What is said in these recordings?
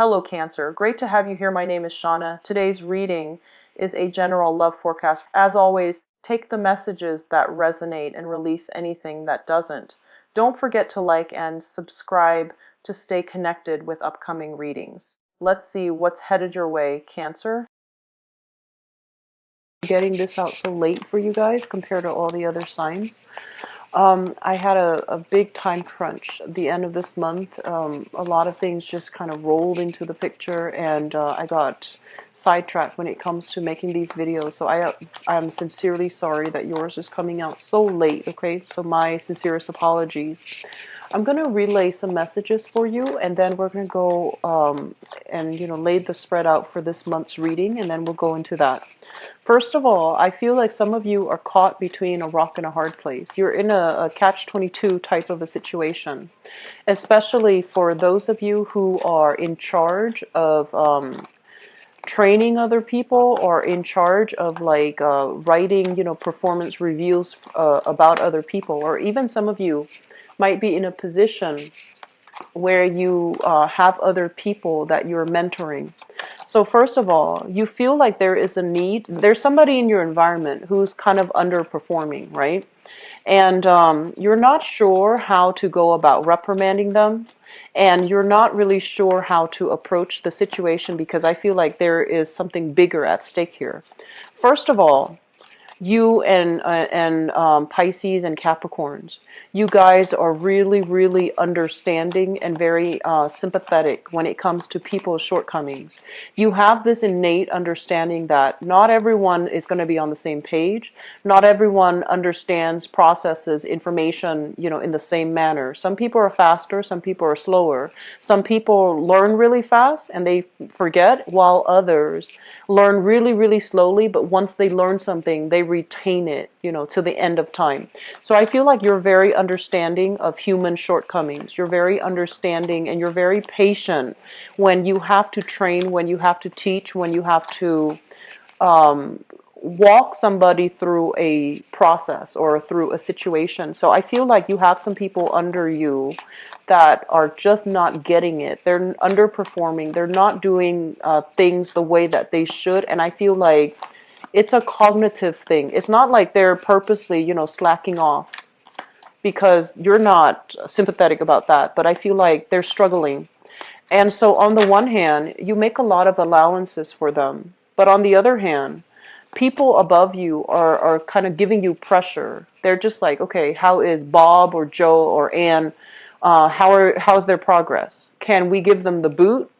Hello Cancer, great to have you here. My name is Shauna. Today's reading is a general love forecast. As always, take the messages that resonate and release anything that doesn't. Don't forget to like and subscribe to stay connected with upcoming readings. Let's see what's headed your way, Cancer. Getting this out so late for you guys compared to all the other signs. I had a big time crunch at the end of this month. A lot of things just kind of rolled into the picture, and I got sidetracked when it comes to making these videos. So I'm sincerely sorry that yours is coming out so late, okay? So my sincerest apologies. I'm going to relay some messages for you, and then we're going to go and lay the spread out for this month's reading, and then we'll go into that. First of all, I feel like some of you are caught between a rock and a hard place. You're in a catch-22 type of a situation, especially for those of you who are in charge of training other people, or in charge of like writing, performance reviews about other people, or even some of you might be in a position where you have other people that you're mentoring. So first of all, you feel like there is a need. There's somebody in your environment who's kind of underperforming, right? And you're not sure how to go about reprimanding them. And you're not really sure how to approach the situation, because I feel like there is something bigger at stake here. First of all, you and Pisces and Capricorns, you guys are really, really understanding and very sympathetic when it comes to people's shortcomings. You have this innate understanding that not everyone is going to be on the same page. Not everyone understands, processes information, in the same manner. Some people are faster, some people are slower. Some people learn really fast and they forget, while others learn really, really slowly, but once they learn something, they retain it, to the end of time. So I feel like you're very understanding of human shortcomings. You're very understanding, and you're very patient when you have to train, when you have to teach, when you have to walk somebody through a process or through a situation. So I feel like you have some people under you that are just not getting it. They're underperforming. They're not doing things the way that they should. And I feel like it's a cognitive thing. It's not like they're purposely, slacking off, because you're not sympathetic about that. But I feel like they're struggling. And so on the one hand, you make a lot of allowances for them. But on the other hand, people above you are kind of giving you pressure. They're just like, okay, how is Bob or Joe or Ann? How's their progress? Can we give them the boot?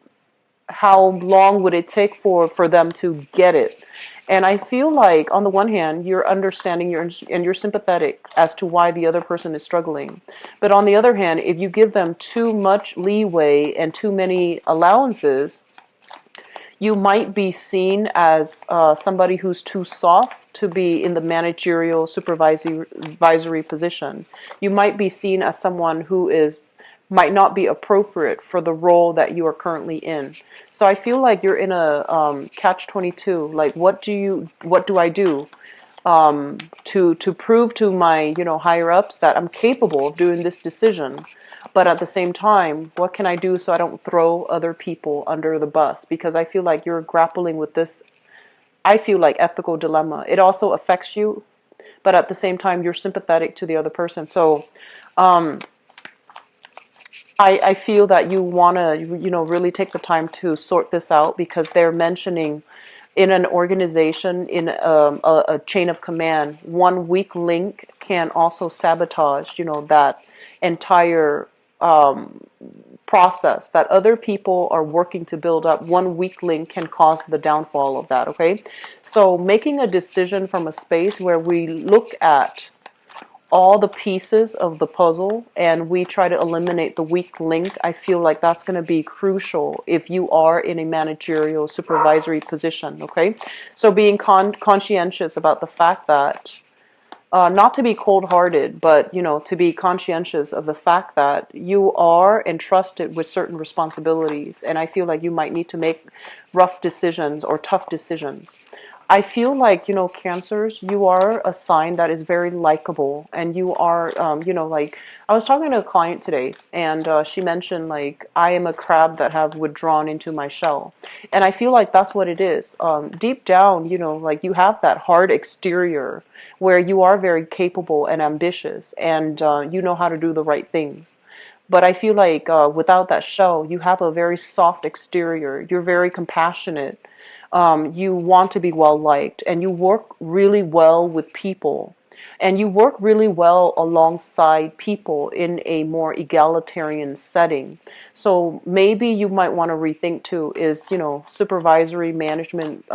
How long would it take for them to get it? And I feel like on the one hand, you're understanding, and you're sympathetic as to why the other person is struggling. But on the other hand, if you give them too much leeway and too many allowances, you might be seen as somebody who's too soft to be in the managerial supervisory position. You might be seen as someone who might not be appropriate for the role that you are currently in. So I feel like you're in a catch-22. Like, what do I do to prove to my higher ups that I'm capable of doing this decision? But at the same time, what can I do so I don't throw other people under the bus? Because I feel like you're grappling with this, I feel like, ethical dilemma. It also affects you, but at the same time, you're sympathetic to the other person. So I feel that you want to, really take the time to sort this out, because they're mentioning in an organization, in a chain of command, one weak link can also sabotage, that entire process that other people are working to build up. One weak link can cause the downfall of that, okay? So making a decision from a space where we look at all the pieces of the puzzle and we try to eliminate the weak link, I feel like that's going to be crucial if you are in a managerial supervisory position, okay? So being conscientious about the fact that not to be cold-hearted, but to be conscientious of the fact that you are entrusted with certain responsibilities, and I feel like you might need to make rough decisions or tough decisions. I feel like, Cancers, you are a sign that is very likable, and you are, like, I was talking to a client today, and she mentioned, like, I am a crab that have withdrawn into my shell. And I feel like that's what it is. Deep down, like, you have that hard exterior where you are very capable and ambitious, and you know how to do the right things. But I feel like without that shell, you have a very soft exterior. You're very compassionate. You want to be well liked, and you work really well with people. And you work really well alongside people in a more egalitarian setting. So maybe you might want to rethink too, is, supervisory management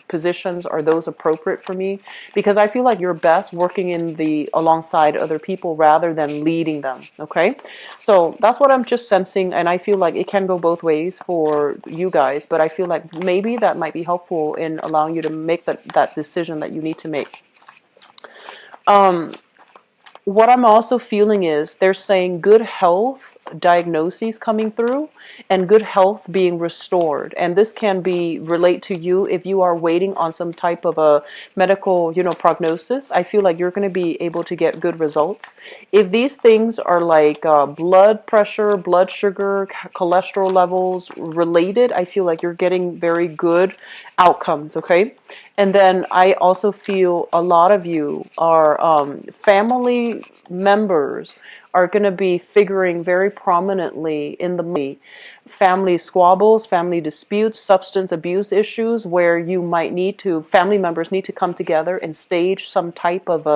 positions, are those appropriate for me? Because I feel like you're best working in the alongside other people rather than leading them. Okay, so that's what I'm just sensing, and I feel like it can go both ways for you guys, but I feel like maybe that might be helpful in allowing you to make that decision that you need to make. um what I'm also feeling is they're saying good health diagnoses coming through and good health being restored. And this can be relate to you if you are waiting on some type of a medical, prognosis. I feel like you're going to be able to get good results. If these things are like blood pressure, blood sugar, cholesterol levels related, I feel like you're getting very good outcomes, okay? And then I also feel a lot of you are family members are going to be figuring very prominently in the family squabbles, family disputes, substance abuse issues, where you might need to, family members need to come together and stage some type of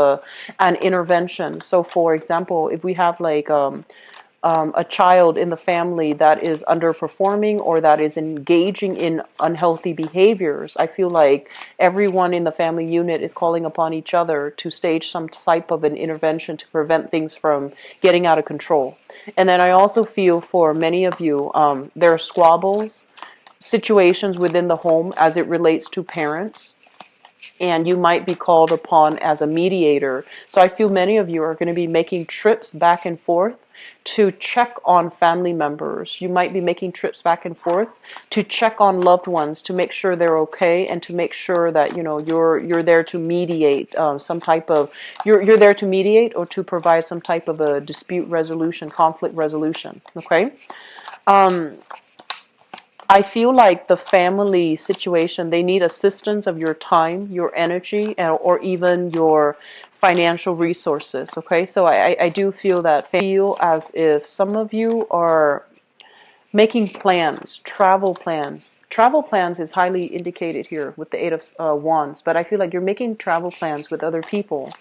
an intervention. So for example, if we have like a child in the family that is underperforming or that is engaging in unhealthy behaviors, I feel like everyone in the family unit is calling upon each other to stage some type of an intervention to prevent things from getting out of control. And then I also feel for many of you, there are squabbles, situations within the home as it relates to parents, and you might be called upon as a mediator. So I feel many of you are going to be making trips back and forth to check on family members. You might be making trips back and forth to check on loved ones, to make sure they're okay, and to make sure that you're there to mediate some type of you're there to mediate or to provide some type of a dispute resolution, conflict resolution. Okay. I feel like the family situation, they need assistance of your time, your energy, or even your financial resources. Okay, so I do feel that, feel as if some of you are making plans, travel plans. Travel plans is highly indicated here with the Eight of Wands, but I feel like you're making travel plans with other people.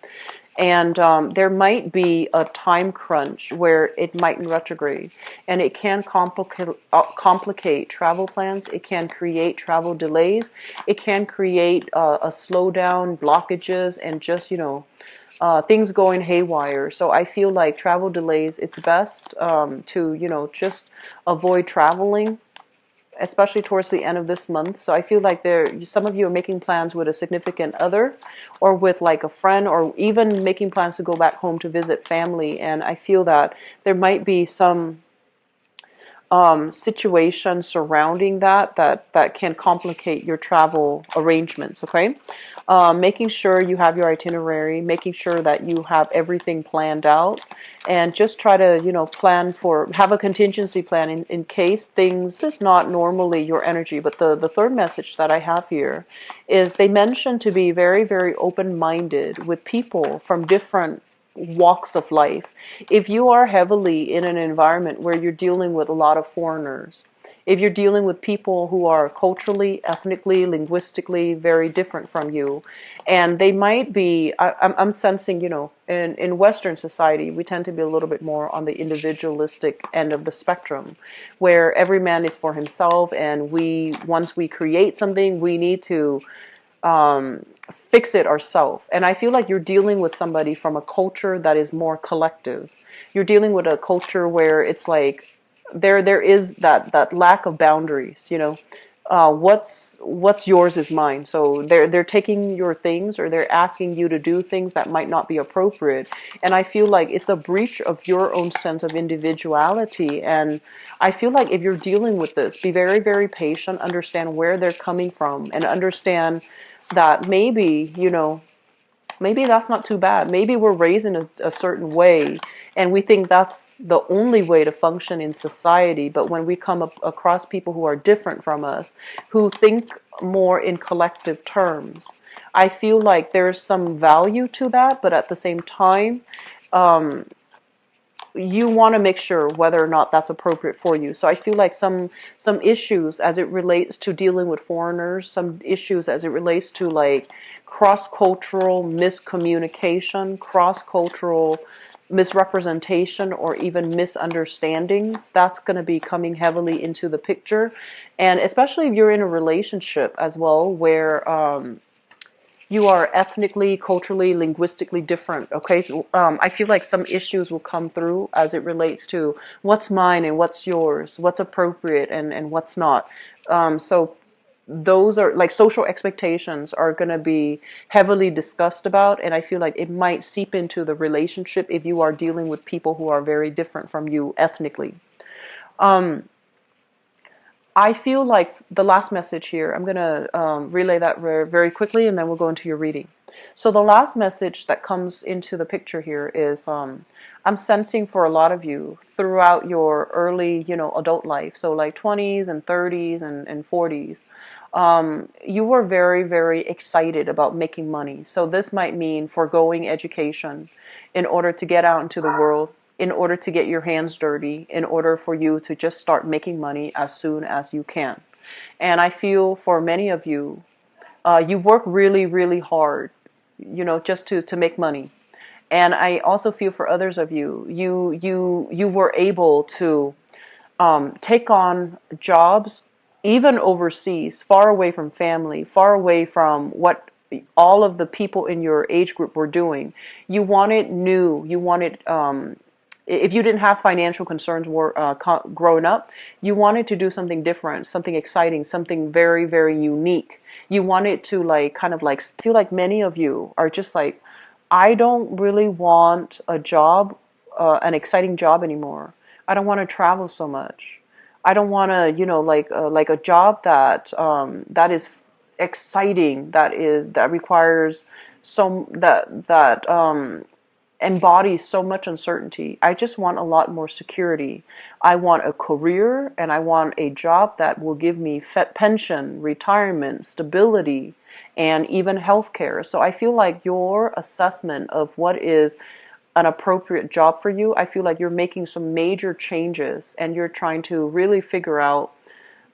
And there might be a time crunch where it might retrograde, and it can complicate travel plans. It can create travel delays. It can create a slowdown, blockages, and just things going haywire. So I feel like travel delays, it's best to just avoid traveling, especially towards the end of this month. So I feel like some of you are making plans with a significant other or with like a friend, or even making plans to go back home to visit family. And I feel that there might be some situation surrounding that can complicate your travel arrangements. Okay, making sure you have your itinerary, making sure that you have everything planned out, and just try to plan for, have a contingency plan in case things is not normally your energy. But the third message that I have here is they mention to be very, very open-minded with people from different walks of life. If you are heavily in an environment where you're dealing with a lot of foreigners, if you're dealing with people who are culturally, ethnically, linguistically very different from you, and they might be, I'm sensing, in Western society, we tend to be a little bit more on the individualistic end of the spectrum, where every man is for himself, and once we create something, we need to fix it ourselves. And I feel like you're dealing with somebody from a culture that is more collective. You're dealing with a culture where it's like there is that lack of boundaries. what's yours is mine. So they're taking your things, or they're asking you to do things that might not be appropriate. And I feel like it's a breach of your own sense of individuality. And I feel like if you're dealing with this, be very, very patient, understand where they're coming from, and understand that maybe, maybe that's not too bad. Maybe we're raised in a certain way, and we think that's the only way to function in society. But when we come across people who are different from us, who think more in collective terms, I feel like there's some value to that. But at the same time, you want to make sure whether or not that's appropriate for you. So I feel like some issues as it relates to dealing with foreigners, some issues as it relates to like cross-cultural miscommunication, cross-cultural misrepresentation, or even misunderstandings, that's going to be coming heavily into the picture. And especially if you're in a relationship as well, where you are ethnically, culturally, linguistically different. Okay, so, I feel like some issues will come through as it relates to what's mine and what's yours, what's appropriate and what's not. So those are like social expectations are going to be heavily discussed about, and I feel like it might seep into the relationship if you are dealing with people who are very different from you ethnically. I feel like the last message here, I'm going to relay that very quickly, and then we'll go into your reading. So the last message that comes into the picture here is I'm sensing for a lot of you throughout your early, adult life, so like 20s and 30s and 40s, you were very, very excited about making money. So this might mean foregoing education in order to get out into the world, in order to get your hands dirty, in order for you to just start making money as soon as you can. And I feel for many of you, you work really, really hard, just to make money. And I also feel for others of you, you were able to take on jobs even overseas, far away from family, far away from what all of the people in your age group were doing. You wanted new. You wanted, if you didn't have financial concerns growing up, you wanted to do something different, something exciting, something very, very unique. You wanted to feel like many of you are just like, I don't really want a job, an exciting job anymore. I don't want to travel so much. I don't want to, like a job that is exciting, that requires that embodies so much uncertainty. I just want a lot more security. I want a career, and I want a job that will give me pension, retirement, stability, and even healthcare. So I feel like your assessment of what is an appropriate job for you, I feel like you're making some major changes, and you're trying to really figure out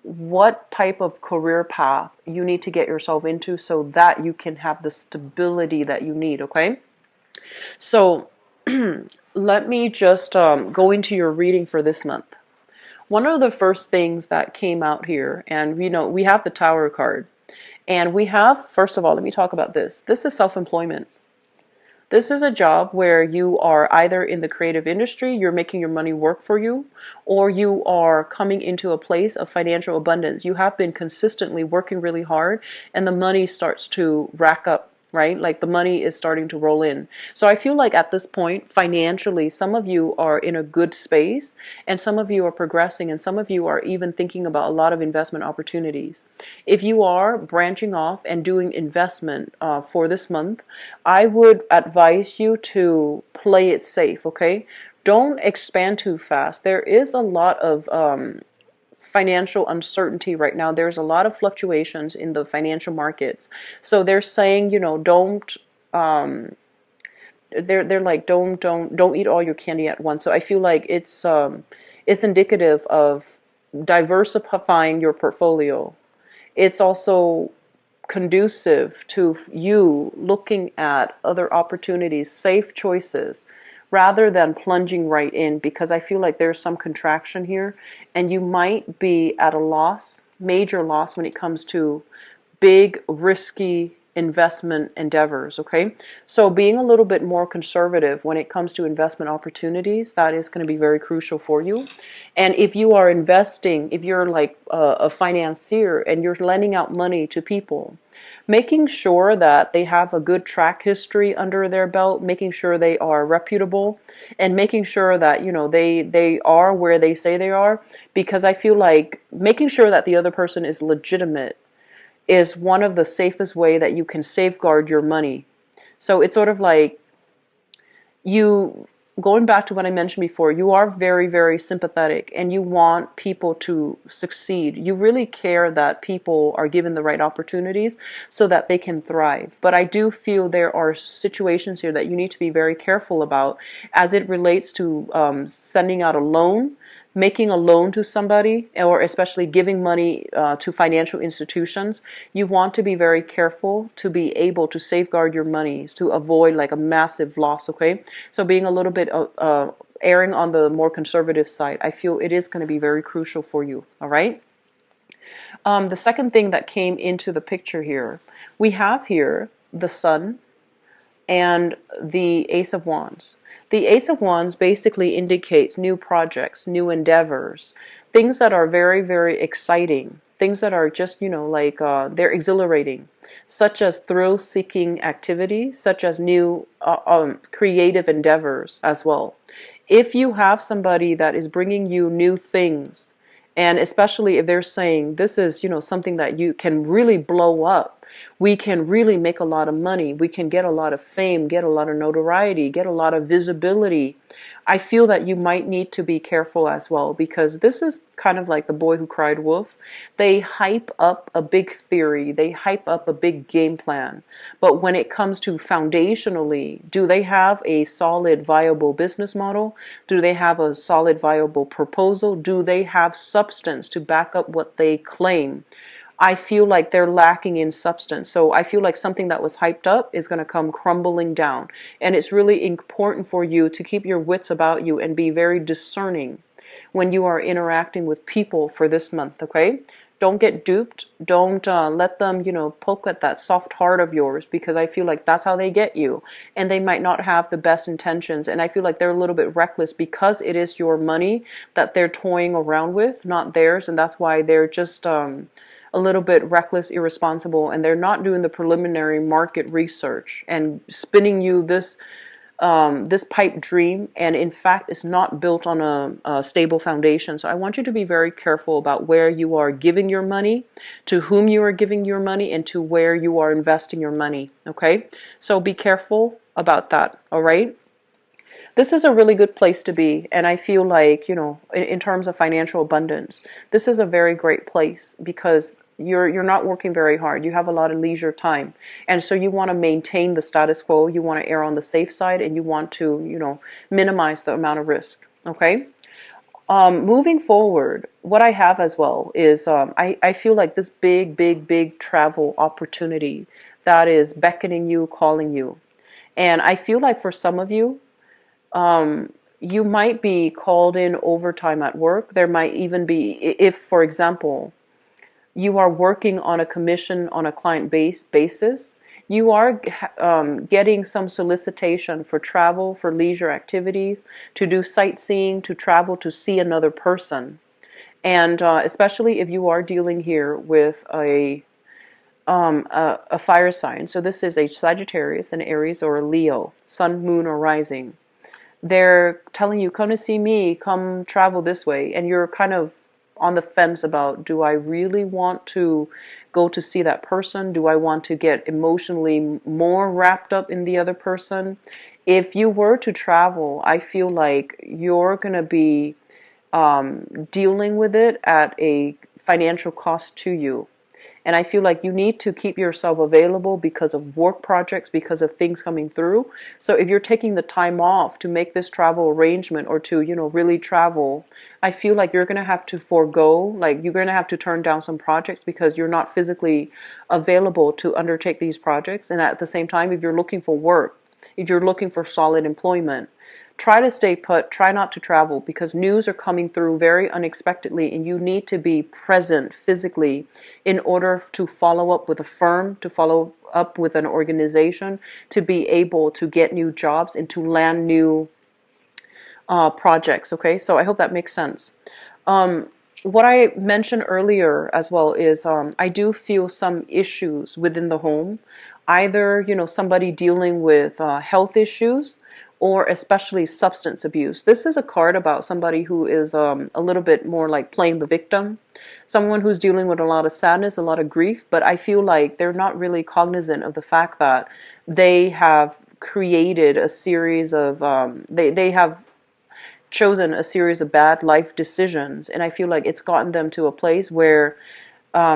what type of career path you need to get yourself into so that you can have the stability that you need, okay? So let me just go into your reading for this month. One of the first things that came out here, and we have the Tower card, and we have, first of all, let me talk about this. This is self-employment. This is a job where you are either in the creative industry, you're making your money work for you, or you are coming into a place of financial abundance. You have been consistently working really hard, and the money starts to rack up, right? Like the money is starting to roll in. So I feel like at this point, financially, some of you are in a good space, and some of you are progressing, and some of you are even thinking about a lot of investment opportunities. If you are branching off and doing investment for this month, I would advise you to play it safe, okay? Don't expand too fast. There is a lot of financial uncertainty right now. There's a lot of fluctuations in the financial markets. So they're saying, don't they're like don't eat all your candy at once. So I feel like it's indicative of diversifying your portfolio. It's also conducive to you looking at other opportunities, safe choices, rather than plunging right in, because I feel like there's some contraction here, and you might be at a loss, major loss, when it comes to big, risky investment endeavors, okay? So being a little bit more conservative when it comes to investment opportunities, that is going to be very crucial for you. And if you are investing, if you're like a financier and you're lending out money to people, making sure that they have a good track history under their belt, making sure they are reputable, and making sure that, you know, they are where they say they are, because I feel like making sure that the other person is legitimate is one of the safest way that you can safeguard your money. So it's sort of like you, going back to what I mentioned before, you are very, very sympathetic and you want people to succeed. You really care that people are given the right opportunities so that they can thrive. But I do feel there are situations here that you need to be very careful about as it relates to sending out a loan, making a loan to somebody, or especially giving money to financial institutions. You want to be very careful to be able to safeguard your monies to avoid like a massive loss, okay? So being a little bit erring on the more conservative side, I feel it is going to be very crucial for you, all right? The second thing that came into the picture here, we have here the Sun and the Ace of Wands. The Ace of Wands basically indicates new projects, new endeavors, things that are very, very exciting, things that are just, you know, like they're exhilarating, such as thrill-seeking activities, such as new creative endeavors as well. If you have somebody that is bringing you new things, and especially if they're saying this is, you know, something that you can really blow up, we can really make a lot of money, we can get a lot of fame, get a lot of notoriety, get a lot of visibility, I feel that you might need to be careful as well, because this is kind of like the boy who cried wolf. They hype up a big theory, they hype up a big game plan, but when it comes to foundationally, do they have a solid viable business model? Do they have a solid viable proposal? Do they have substance to back up what they claim? I feel like they're lacking in substance. So I feel like something that was hyped up is going to come crumbling down. And it's really important for you to keep your wits about you and be very discerning when you are interacting with people for this month, okay? Don't get duped. Don't let them, you know, poke at that soft heart of yours, because I feel like that's how they get you. And they might not have the best intentions. And I feel like they're a little bit reckless because it is your money that they're toying around with, not theirs. And that's why they're just a little bit reckless, irresponsible, and they're not doing the preliminary market research and spinning you this this pipe dream, and in fact it's not built on a stable foundation. So I want you to be very careful about where you are giving your money, to whom you are giving your money, and to where you are investing your money, okay? So be careful about that, all right? This is a really good place to be, and I feel like, you know, in terms of financial abundance, this is a very great place because you're not working very hard. You have a lot of leisure time, and so you want to maintain the status quo. You want to err on the safe side, and you want to, you know, minimize the amount of risk. Okay. Moving forward, what I have as well is I feel like this big travel opportunity that is beckoning you, calling you, and I feel like for some of you, you might be called in overtime at work. There might even be, if, for example, you are working on a commission on a basis, you are getting some solicitation for travel, for leisure activities, to do sightseeing, to travel to see another person. And especially if you are dealing here with a fire sign. So this is a Sagittarius, an Aries, or a Leo, sun, moon, or rising. They're telling you, come to see me, come travel this way, and you're kind of on the fence about, do I really want to go to see that person? Do I want to get emotionally more wrapped up in the other person? If you were to travel, I feel like you're going to be dealing with it at a financial cost to you. And I feel like you need to keep yourself available because of work projects, because of things coming through. So if you're taking the time off to make this travel arrangement or to, you know, really travel, I feel like you're going to have to forego, like you're going to have to turn down some projects because you're not physically available to undertake these projects. And at the same time, if you're looking for work, if you're looking for solid employment, try to stay put, try not to travel, because news are coming through very unexpectedly, and you need to be present physically in order to follow up with a firm, to follow up with an organization, to be able to get new jobs and to land new projects. Okay, so I hope that makes sense. What I mentioned earlier as well is I do feel some issues within the home, either somebody dealing with health issues, or especially substance abuse. This is a card about somebody who is a little bit more like playing the victim, someone who's dealing with a lot of sadness, a lot of grief, but I feel like they're not really cognizant of the fact that they have created a series of they have chosen a series of bad life decisions, and I feel like it's gotten them to a place where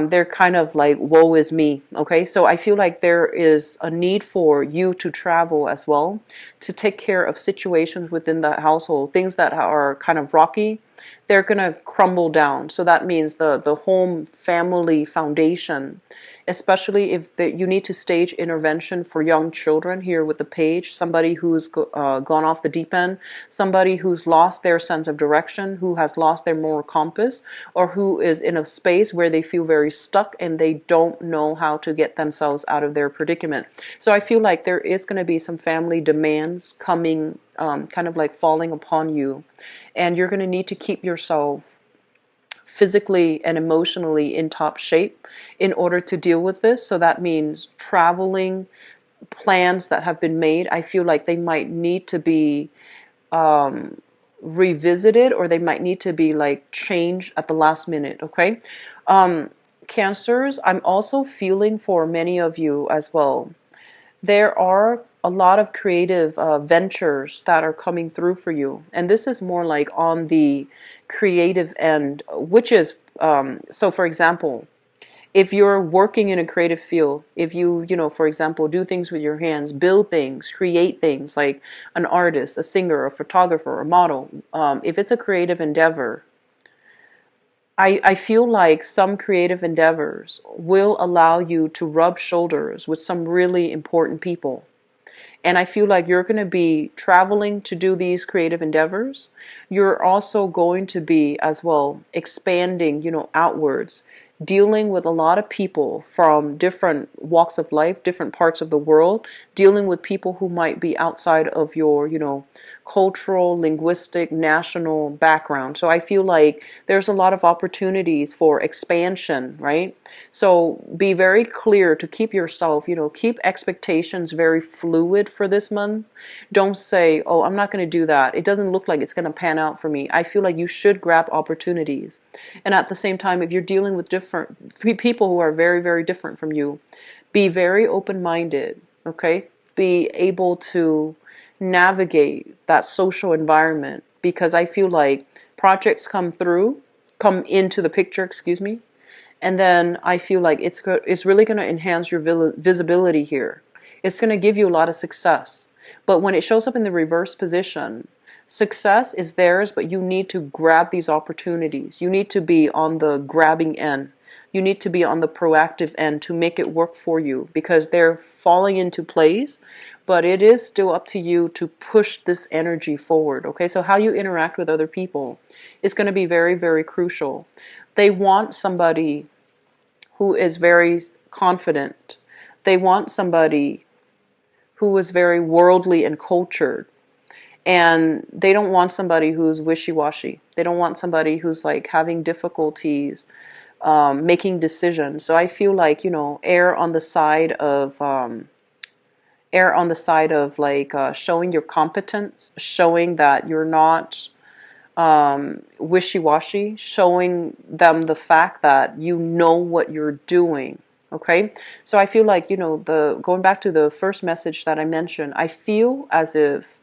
they're kind of like, woe is me. Okay, so I feel like there is a need for you to travel as well, to take care of situations within the household, things that are kind of rocky. They're gonna crumble down. So that means the home family foundation, especially if you need to stage intervention for young children here with the page, somebody who's gone off the deep end, somebody who's lost their sense of direction, who has lost their moral compass, or who is in a space where they feel very stuck and they don't know how to get themselves out of their predicament. So I feel like there is going to be some family demands coming, kind of like falling upon you, and you're going to need to keep yourself physically and emotionally in top shape in order to deal with this. So that means traveling, plans that have been made, I feel like they might need to be revisited, or they might need to be like changed at the last minute. Okay, Cancers, I'm also feeling for many of you as well. There are a lot of creative ventures that are coming through for you, and this is more like on the creative end, which is so for example, if you're working in a creative field, if for example, do things with your hands, build things, create things, like an artist, a singer, a photographer, a model, if it's a creative endeavor, I feel like some creative endeavors will allow you to rub shoulders with some really important people. And I feel like you're going to be traveling to do these creative endeavors. You're also going to be as well expanding, outwards, dealing with a lot of people from different walks of life, different parts of the world, dealing with people who might be outside of your, cultural, linguistic, national background. So I feel like there's a lot of opportunities for expansion, right? So be very clear to keep yourself, keep expectations very fluid for this month. Don't say, oh, I'm not going to do that. It doesn't look like it's going to pan out for me. I feel like you should grab opportunities. And at the same time, if you're dealing with different people who are very, very different from you, be very open-minded, okay? Be able to navigate that social environment, because I feel like projects come into the picture, excuse me, and then I feel like it's really going to enhance your visibility here. It's going to give you a lot of success. But when it shows up in the reverse position, success is theirs, but you need to grab these opportunities. You need to be on the grabbing end. You need to be on the proactive end to make it work for you, because they're falling into place, but it is still up to you to push this energy forward. Okay, so how you interact with other people is going to be very, very crucial. They want somebody who is very confident. They want somebody who is very worldly and cultured. And they don't want somebody who's wishy-washy. They don't want somebody who's like having difficulties making decisions. So I feel like, err on the side of like showing your competence, showing that you're not wishy-washy, showing them the fact that you know what you're doing. Okay, so I feel like, the going back to the first message that I mentioned, I feel as if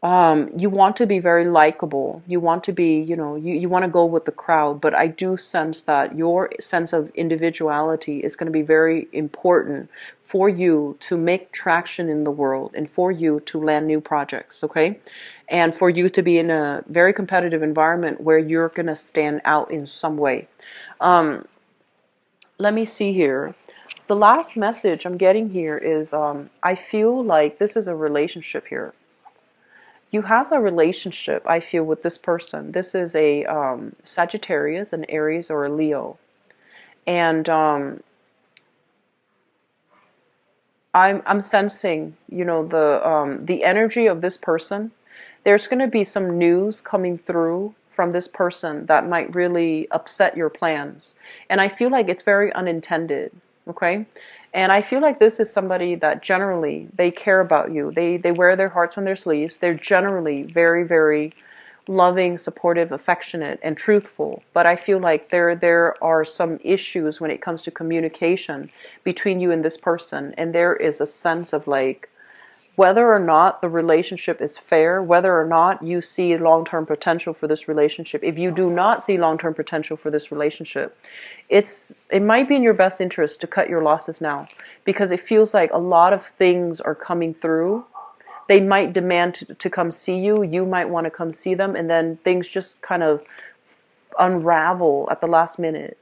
you want to be very likable. You want to be, you want to go with the crowd, but I do sense that your sense of individuality is going to be very important for you to make traction in the world, and for you to land new projects, okay? And for you to be in a very competitive environment where you're going to stand out in some way. Let me see here. The last message I'm getting here is I feel like this is a relationship here. You have a relationship, I feel, with this person. This is a Sagittarius, an Aries, or a Leo. And I'm sensing, you know, the energy of this person. There's going to be some news coming through from this person that might really upset your plans. And I feel like it's very unintended, okay? And I feel like this is somebody that generally they care about you. They wear their hearts on their sleeves. They're generally very, very loving, supportive, affectionate, and truthful. But I feel like there are some issues when it comes to communication between you and this person. And there is a sense of like, whether or not the relationship is fair, whether or not you see long-term potential for this relationship. If you do not see long-term potential for this relationship, it might be in your best interest to cut your losses now, because it feels like a lot of things are coming through. They might demand to come see you. You might want to come see them, and then things just kind of unravel at the last minute.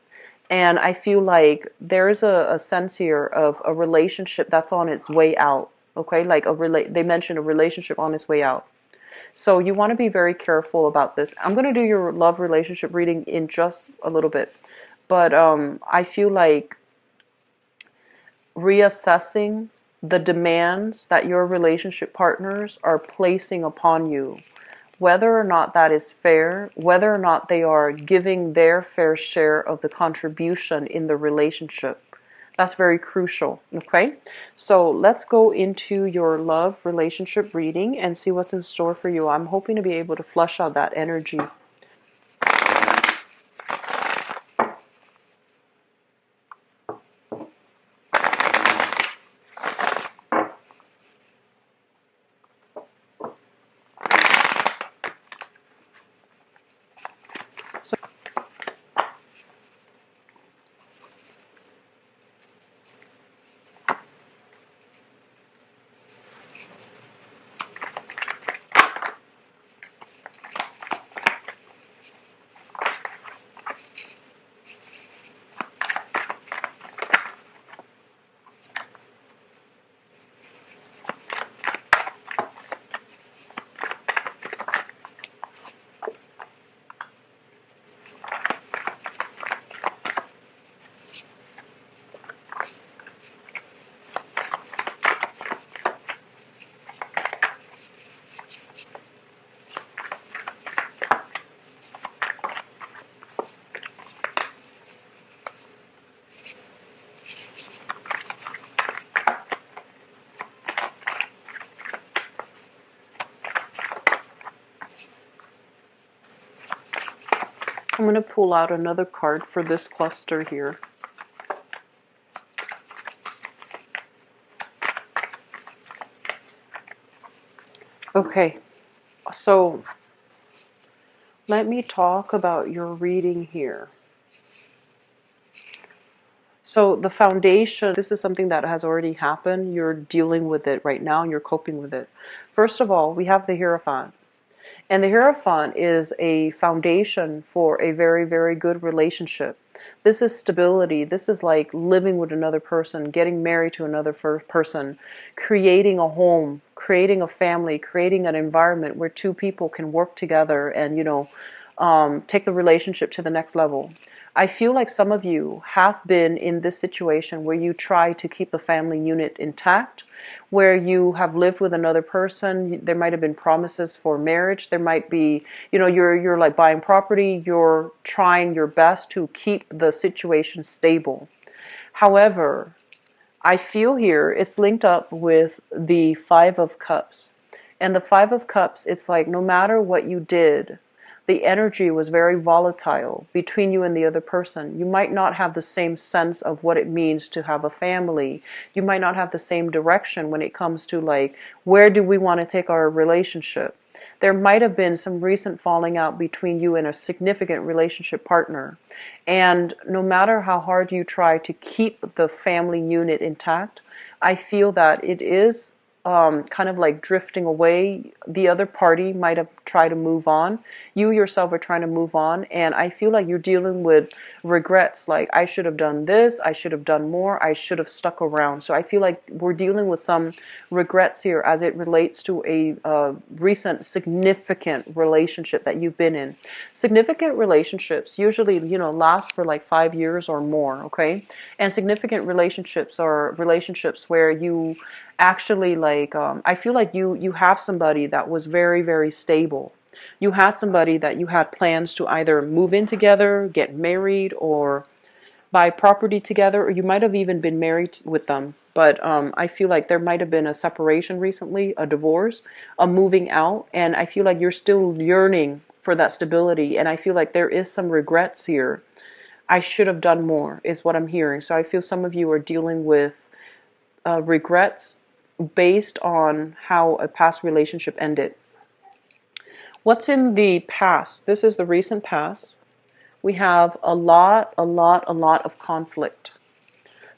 And I feel like there is a sense here of a relationship that's on its way out. Okay, like they mentioned a relationship on its way out. So you want to be very careful about this. I'm going to do your love relationship reading in just a little bit. But I feel like reassessing the demands that your relationship partners are placing upon you, whether or not that is fair, whether or not they are giving their fair share of the contribution in the relationship. That's very crucial, okay? So let's go into your love relationship reading and see what's in store for you. I'm hoping to be able to flush out that energy. So I'm going to pull out another card for this cluster here. Okay, so let me talk about your reading here. So the foundation, this is something that has already happened. You're dealing with it right now and you're coping with it. First of all, we have the Hierophant. And the Hierophant is a foundation for a very, very good relationship. This is stability. This is like living with another person, getting married to another person, creating a home, creating a family, creating an environment where two people can work together and, you know, take the relationship to the next level. I feel like some of you have been in this situation where you try to keep the family unit intact, where you have lived with another person. There might have been promises for marriage. There might be, you know, you're like buying property. You're trying your best to keep the situation stable. However, I feel here it's linked up with the Five of Cups. And the Five of Cups, it's like no matter what you did, the energy was very volatile between you and the other person. You might not have the same sense of what it means to have a family. You might not have the same direction when it comes to like, where do we want to take our relationship? There might have been some recent falling out between you and a significant relationship partner. And no matter how hard you try to keep the family unit intact, I feel that it is kind of like drifting away. The other party might have tried to move on. You yourself are trying to move on, and I feel like you're dealing with regrets. Like, I should have done this, I should have done more, I should have stuck around. So I feel like we're dealing with some regrets here as it relates to a recent significant relationship that you've been in. Significant relationships usually, last for like 5 years or more, okay? And significant relationships are relationships where you actually, like, I feel like you have somebody that was very, very stable. You had somebody that you had plans to either move in together, get married, or buy property together, or you might have even been married with them. But I feel like there might have been a separation recently, a divorce, a moving out, and I feel like you're still yearning for that stability. And I feel like there is some regrets here. I should have done more, is what I'm hearing. So I feel some of you are dealing with regrets based on how a past relationship ended. What's in the past? This is the recent past. We have a lot of conflict.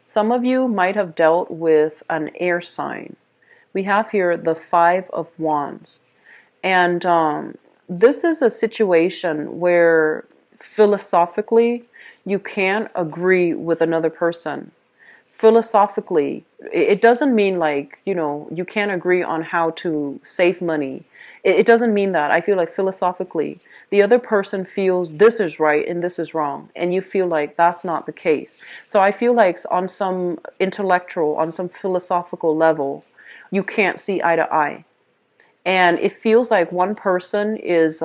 Some of you might have dealt with an air sign. We have here the Five of Wands. And this is a situation where philosophically you can't agree with another person. Philosophically, it doesn't mean like, you can't agree on how to save money. It doesn't mean that. I feel like philosophically, the other person feels this is right and this is wrong, and you feel like that's not the case. So I feel like on some intellectual, on some philosophical level, you can't see eye to eye. And it feels like one person is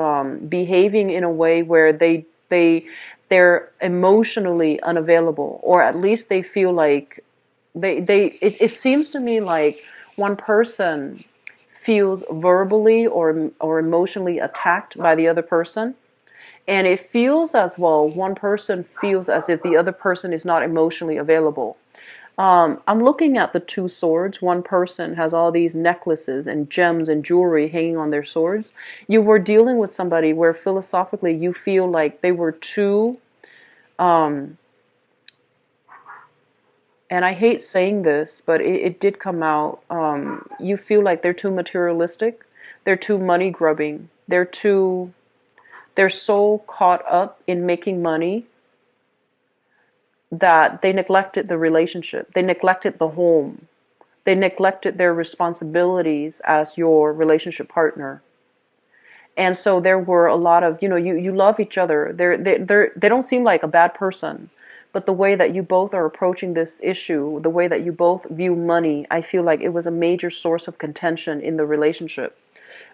behaving in a way where they're emotionally unavailable, or at least they feel like it seems to me like one person feels verbally or emotionally attacked by the other person. And it feels as well, one person feels as if the other person is not emotionally available. I'm looking at the two swords. One person has all these necklaces and gems and jewelry hanging on their swords. You were dealing with somebody where philosophically you feel like they were too, and I hate saying this, but it did come out. You feel like they're too materialistic. They're too money grubbing. They're so caught up in making money that they neglected the relationship. They neglected the home. They neglected their responsibilities as your relationship partner. And so there were a lot of, you love each other. They don't seem like a bad person. But the way that you both are approaching this issue, the way that you both view money, I feel like it was a major source of contention in the relationship.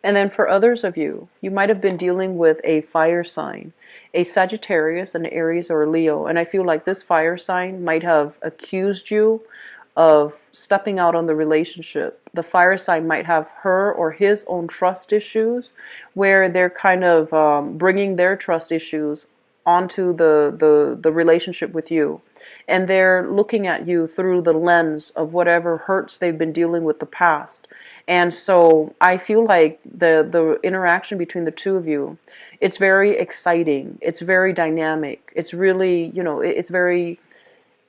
And then for others of you, you might have been dealing with a fire sign, a Sagittarius, an Aries, or a Leo. And I feel like this fire sign might have accused you of stepping out on the relationship. The fire sign might have her or his own trust issues, where they're kind of bringing their trust issues onto the relationship with you. And they're looking at you through the lens of whatever hurts they've been dealing with the past. And so I feel like the interaction between the two of you, it's very exciting. It's very dynamic. It's really, it's very,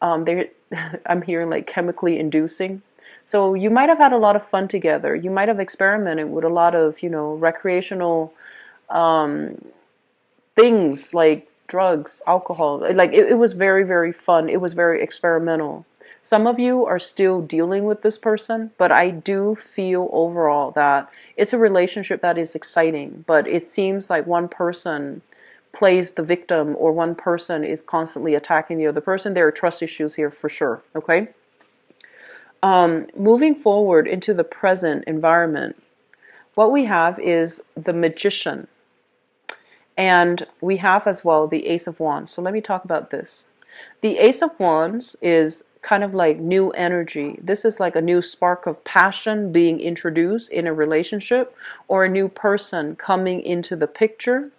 I'm hearing like chemically inducing. So you might have had a lot of fun together. You might have experimented with a lot of, recreational things like drugs, alcohol. Like it was very, very fun. It was very experimental. Some of you are still dealing with this person, but I do feel overall that it's a relationship that is exciting, but it seems like one person plays the victim or one person is constantly attacking the other person. There are trust issues here for sure, okay? Moving forward into the present environment, what we have is the Magician. And we have as well the Ace of Wands. So let me talk about this. The Ace of Wands is kind of like new energy. This is like a new spark of passion being introduced in a relationship or a new person coming into the picture.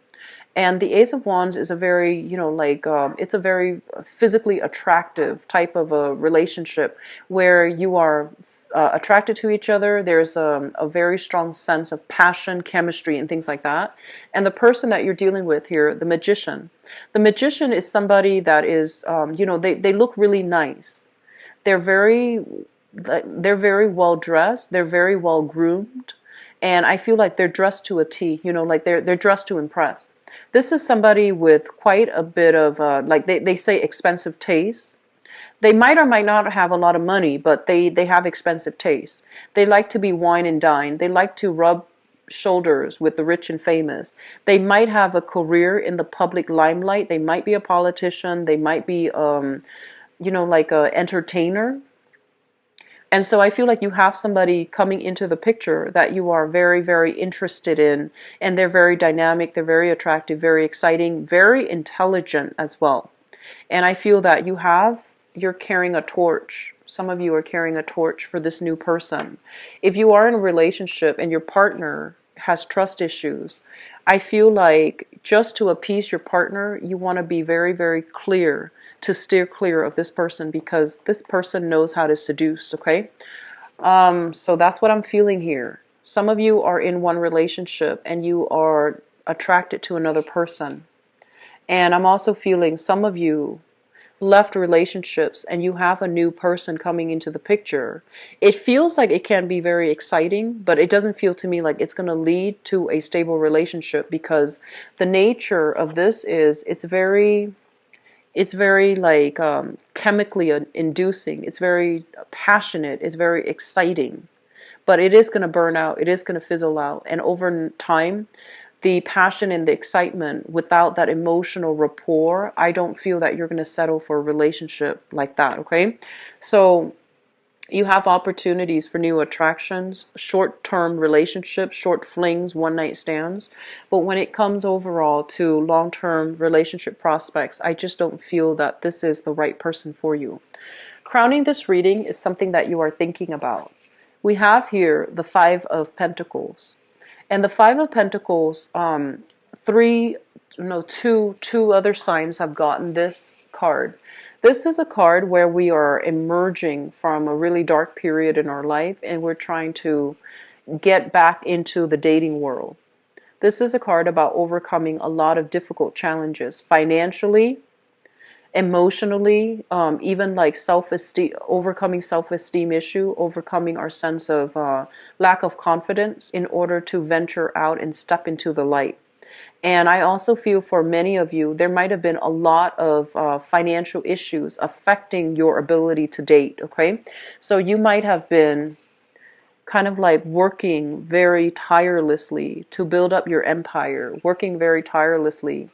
And the Ace of Wands is a very, it's a very physically attractive type of a relationship where you are attracted to each other. There's a very strong sense of passion, chemistry, and things like that. And the person that you're dealing with here, the Magician. The Magician is somebody that is, they look really nice. They're very they're very well dressed, they're very well groomed, and I feel like they're dressed to a T, you know, like they're dressed to impress. This is somebody with quite a bit of like they say expensive taste. They might or might not have a lot of money, but they have expensive taste. They like to be wine and dine. They like to rub shoulders with the rich and famous. They might have a career in the public limelight. They might be a politician. They might be you know, like a entertainer. And so I feel like you have somebody coming into the picture that you are very, very interested in, and they're very dynamic, they're very attractive, very exciting, very intelligent as well. And I feel that you're carrying a torch. Some of you are carrying a torch for this new person. If you are in a relationship and your partner has trust issues, I feel like just to appease your partner, you want to be very, very clear to steer clear of this person, because this person knows how to seduce, okay? So that's what I'm feeling here. Some of you are in one relationship and you are attracted to another person. And I'm also feeling some of you left relationships and you have a new person coming into the picture. It feels like it can be very exciting, but it doesn't feel to me like it's going to lead to a stable relationship, because the nature of this is it's very like chemically inducing. It's very passionate. It's very exciting, but it is going to burn out. It is going to fizzle out. And over time, the passion and the excitement without that emotional rapport, I don't feel that you're going to settle for a relationship like that. Okay. So you have opportunities for new attractions, short-term relationships, short flings, one-night stands. But when it comes overall to long-term relationship prospects, I just don't feel that this is the right person for you. Crowning this reading is something that you are thinking about. We have here the Five of Pentacles. And the Five of Pentacles, two other signs have gotten this card. This is a card where we are emerging from a really dark period in our life and we're trying to get back into the dating world. This is a card about overcoming a lot of difficult challenges, financially, emotionally, even like self-esteem, overcoming self-esteem issue, overcoming our sense of lack of confidence in order to venture out and step into the light. And I also feel for many of you, there might have been a lot of financial issues affecting your ability to date, okay? So you might have been kind of like working very tirelessly to build up your empire, working very tirelessly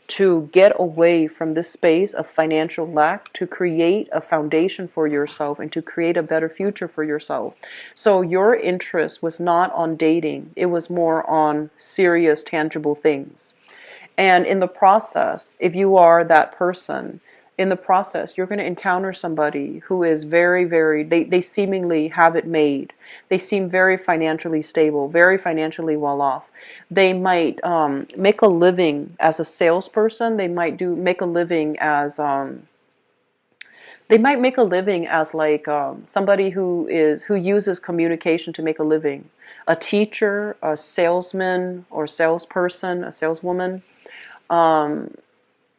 to get away from this space of financial lack, to create a foundation for yourself and to create a better future for yourself. So your interest was not on dating, it was more on serious, tangible things. And in the process, if you are that person, in the process, you're going to encounter somebody who is very, very, they seemingly have it made. They seem very financially stable, very financially well off. They might make a living as a salesperson. They might make a living as like somebody who uses communication to make a living. A teacher, a salesman or salesperson, a saleswoman.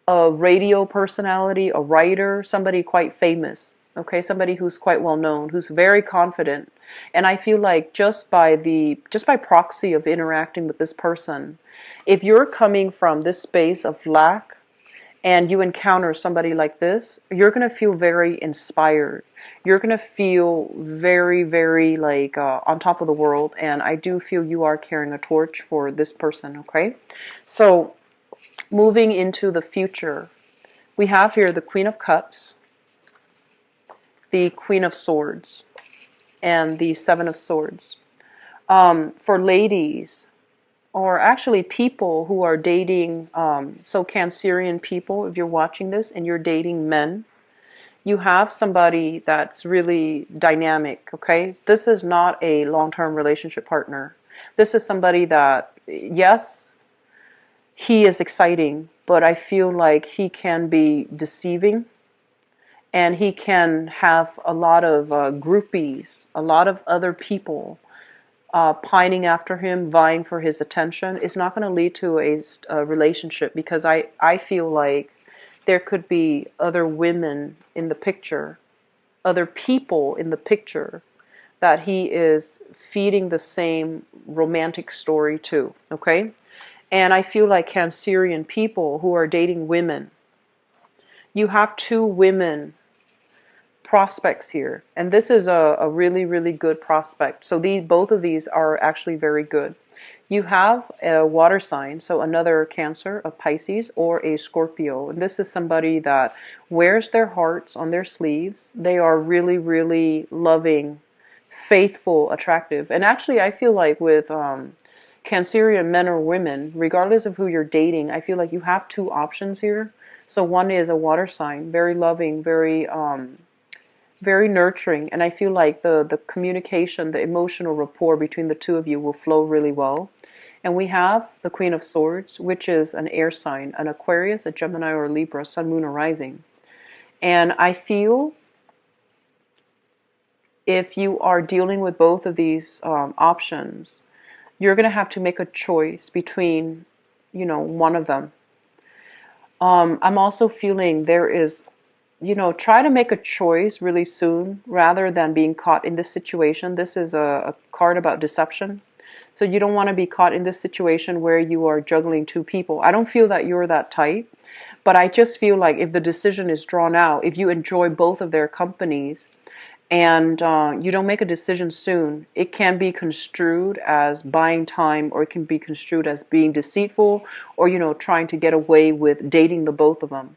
A radio personality, a writer, somebody quite famous, okay, somebody who's quite well known, who's very confident. And I feel like just by proxy of interacting with this person, if you're coming from this space of lack and you encounter somebody like this, you're going to feel very inspired. You're going to feel very, very like on top of the world. And I do feel you are carrying a torch for this person, okay? So moving into the future, we have here the Queen of Cups, the Queen of Swords, and the Seven of Swords. For ladies, or actually people who are dating, so Cancerian people, if you're watching this and you're dating men, you have somebody that's really dynamic, okay? This is not a long-term relationship partner. This is somebody that, yes, he is exciting, but I feel like he can be deceiving, and he can have a lot of groupies, a lot of other people pining after him, vying for his attention. It's not going to lead to a relationship, because I feel like there could be other women in the picture, other people in the picture that he is feeding the same romantic story to, okay? And I feel like Cancerian people who are dating women, you have two women prospects here, and this is a really, really good prospect. So both of these are actually very good. You have a water sign, so another Cancer, a Pisces, or a Scorpio. And this is somebody that wears their hearts on their sleeves. They are really, really loving, faithful, attractive. And actually, I feel like with Cancerian men or women, regardless of who you're dating, I feel like you have two options here. So one is a water sign, very loving, very nurturing, and I feel like the communication, the emotional rapport between the two of you will flow really well. And we have the Queen of Swords, which is an air sign, an Aquarius, a Gemini, or a Libra, Sun, Moon, or Rising. And I feel if you are dealing with both of these options, you're going to have to make a choice between, one of them. I'm also feeling there is, try to make a choice really soon rather than being caught in this situation. This is a card about deception. So you don't want to be caught in this situation where you are juggling two people. I don't feel that you're that type, but I just feel like if the decision is drawn out, if you enjoy both of their companies and you don't make a decision soon, it can be construed as buying time, or it can be construed as being deceitful, or, trying to get away with dating the both of them.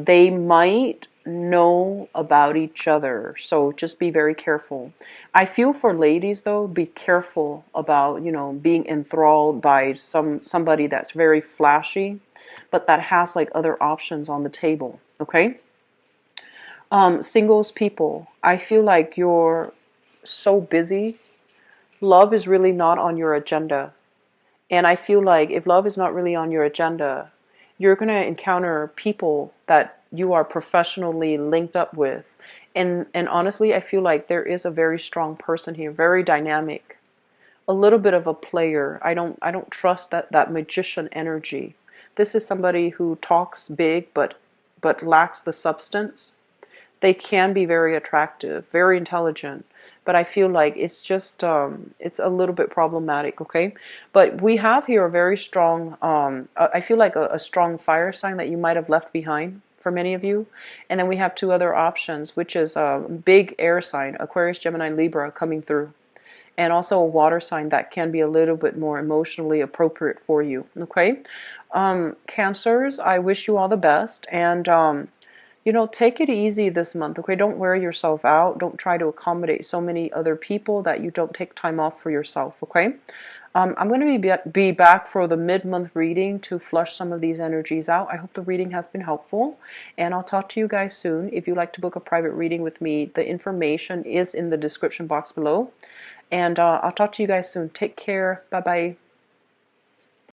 They might know about each other, so just be very careful. I feel for ladies though, be careful about, being enthralled by somebody that's very flashy, but that has like other options on the table, okay? Singles people, I feel like you're so busy. Love is really not on your agenda. And I feel like if love is not really on your agenda, you're going to encounter people that you are professionally linked up with. And honestly, I feel like there is a very strong person here, very dynamic, a little bit of a player. I don't trust that magician energy. This is somebody who talks big but lacks the substance. They can be very attractive, very intelligent, but I feel like it's just it's a little bit problematic, okay? But we have here a very strong I feel like a strong fire sign that you might have left behind for many of you. And then we have two other options, which is a big air sign, Aquarius, Gemini, Libra, coming through, and also a water sign that can be a little bit more emotionally appropriate for you, okay? Cancers, I wish you all the best, and take it easy this month, okay? Don't wear yourself out. Don't try to accommodate so many other people that you don't take time off for yourself, okay? I'm going to be back for the mid-month reading to flush some of these energies out. I hope the reading has been helpful, and I'll talk to you guys soon. If you'd like to book a private reading with me, the information is in the description box below, and I'll talk to you guys soon. Take care. Bye-bye.